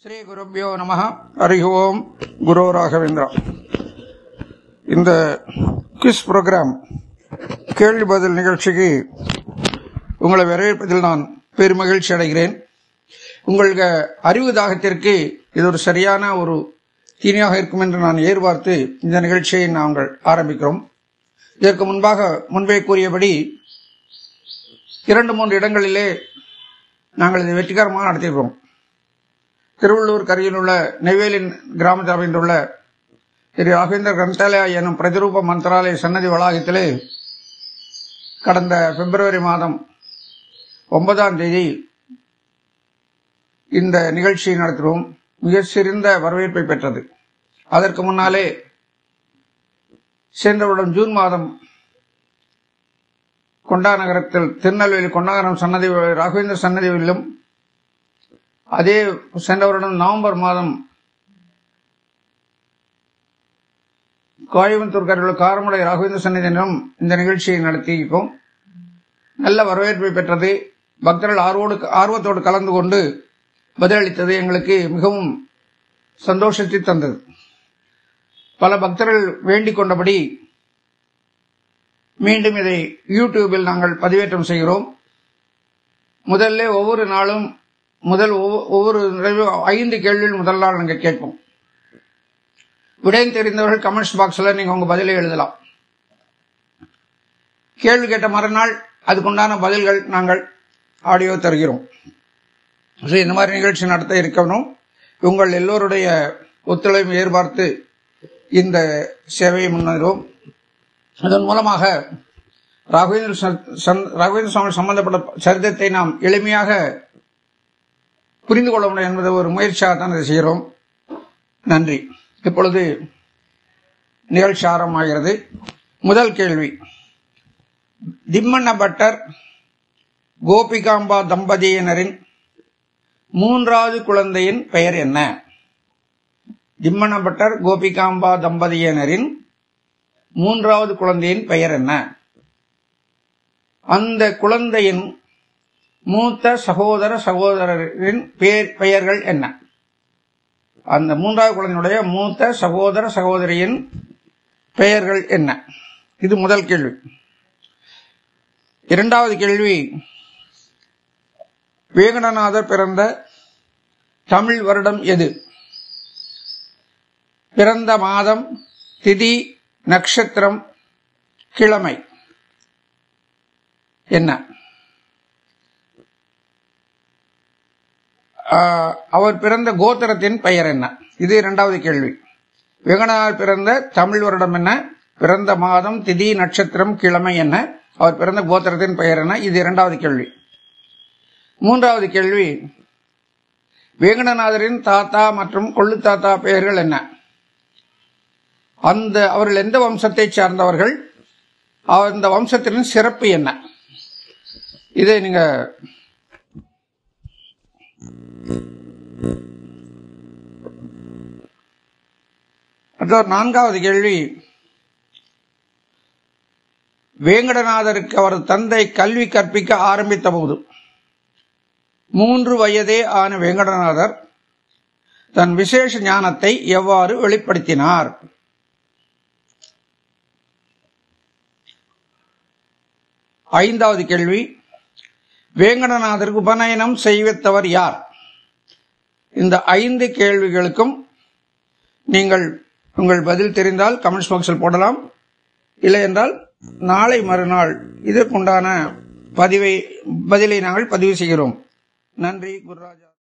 ஸ்ரீ குருப்யோ நமஹ. ஹரி ஓம். குரு ராகவேந்திரா. இந்த quiz program கேள்வி பதில் நிகழ்ச்சிக்கு உங்களை வரவேற்பதில் நான் பெருமகிழ்ச்சி அடைகிறேன். உங்களுக்கு அறிவு தாகத்திற்கு இது ஒரு சரியான ஒரு தீனியாக இருக்கும் என்று நான் எதிர்பார்த்து இந்த நிகழ்ச்சியை நாங்கள் ஆரம்பிக்கிறோம். இதற்கு முன்பே கூறியபடி 2-3 இடங்களிலே நாங்கள் இதை வெற்றிகரமாக நடத்தியிருக்கிறோம். திருவள்ளூர் கரையில் உள்ள நெய்வேலி கிராமத்தில் அமைந்துள்ள திரு ராகவேந்திர கிரந்தாலயா எனும் பிரதிரூப மந்திராலய சன்னதி வளாகத்திலே கடந்த பிப்ரவரி மாதம் 9ஆம் தேதி இந்த நிகழ்ச்சியை நடத்தினோம். மிக சிறந்த வரவேற்பை பெற்றது. அதற்கு முன்னாலே சென்ற வருடம் ஜூன் மாதம் கொண்டா நகரத்தில் திருநெல்வேலி கொண்டாநகரம் சன்னதி ராகவேந்திர சன்னதியிலும், அதே சென்ற வருடம் நவம்பர் மாதம் கோயம்புத்தூர் கரையில் காரமடை ராகவேந்திர சன்னதியிலும் இந்த நிகழ்ச்சியை நடத்தியிருக்கோம். நல்ல வரவேற்பை பெற்றது. பக்தர்கள் ஆர்வத்தோடு கலந்து கொண்டு பதிலளித்தது எங்களுக்கு மிகவும் சந்தோஷத்தை தந்தது. பல பக்தர்கள் வேண்டிக் கொண்டபடி மீண்டும் இதை யூடியூபில் நாங்கள் பதிவேற்றம் செய்கிறோம். முதல்ல ஒவ்வொரு நாளும் ஒவ்வொரு 5 கேள்விகள் முதல் நாள் நாங்கள் கேட்போம். விடயம் தெரிந்தவர்கள் கமெண்ட்ஸ் பாக்ஸ்ல நீங்க உங்க பதிலை எழுதலாம். கேள்வி கேட்ட மறுநாள் அதுக்குண்டான பதில்கள் நாங்கள் ஆடியோ தருகிறோம். இந்த மாதிரி நிகழ்ச்சி நடத்த இருக்கணும். உங்கள் எல்லோருடைய ஒத்துழைப்பு எதிர்பார்த்து இந்த சேவையை முன்னேறுவோம். அதன் மூலமாக ராகவேந்திர சுவாமி சம்பந்தப்பட்ட சரித்திரத்தை நாம் எளிமையாக புரிந்து கொள்ள முடியும் என்பது ஒரு முயற்சியாகத்தான் இதை செய்கிறோம். நன்றி. இப்பொழுது நிகழ்ச்சி ஆரம்பமாகிறது. முதல் கேள்வி, திம்மண்ண பட்டர் கோபிகாம்பா தம்பதியினரின் 3வது குழந்தையின் பெயர் என்ன? திம்மண்ண பட்டர் கோபிகாம்பா தம்பதியினரின் 3வது குழந்தையின் பெயர் என்ன? அந்த குழந்தையின் மூத்த சகோதரரின் பெயர்கள் என்ன? அந்த 3வது குழந்தையினுடைய மூத்த சகோதரியின் பெயர்கள் என்ன? இது முதல் கேள்வி. 2வது கேள்வி, வேங்கடநாதர் பிறந்த தமிழ் வருடம் எது? பிறந்த மாதம், திதி, நட்சத்திரம், கிழமை என்ன? அவர் பிறந்த கோத்திரத்தின் பெயர் என்ன? இது 2வது கேள்வி. வேங்கடநாதர் பிறந்த தமிழ் வருடம் என்ன? பிறந்த மாதம், திதி, நட்சத்திரம், கிழமை என்ன? அவர் பிறந்த கோத்திரத்தின் பெயர் என்ன? இது 2வது கேள்வி. 3வது கேள்வி, வேங்கடநாதரின் தாத்தா மற்றும் கொள்ளு தாத்தா பெயர்கள் என்ன? அவர்கள் எந்த வம்சத்தை சார்ந்தவர்கள்? அந்த வம்சத்தின் சிறப்பு என்ன? இதை நீங்க அடுத்த 4வது கேள்வி, வேங்கடநாதருக்கு அவரது தந்தை கல்வி கற்பிக்க ஆரம்பித்த போது 3 வயதே ஆன வேங்கடநாதர் தன் விசேஷ ஞானத்தை எவ்வாறு வெளிப்படுத்தினார்? 5வது கேள்வி, வேங்கடநாதருக்கு உபநயனம் செய்வித்தவர் யார்? இந்த 5 கேள்விகளுக்கும் நீங்கள் உங்கள் பதில் தெரிந்தால் கமெண்ட்ஸ் பாக்ஸில் போடலாம். இல்லை என்றால் நாளை மறுநாள் இதற்குண்டான பதிலை நாங்கள் பதிவு செய்கிறோம். நன்றி. குருராஜா.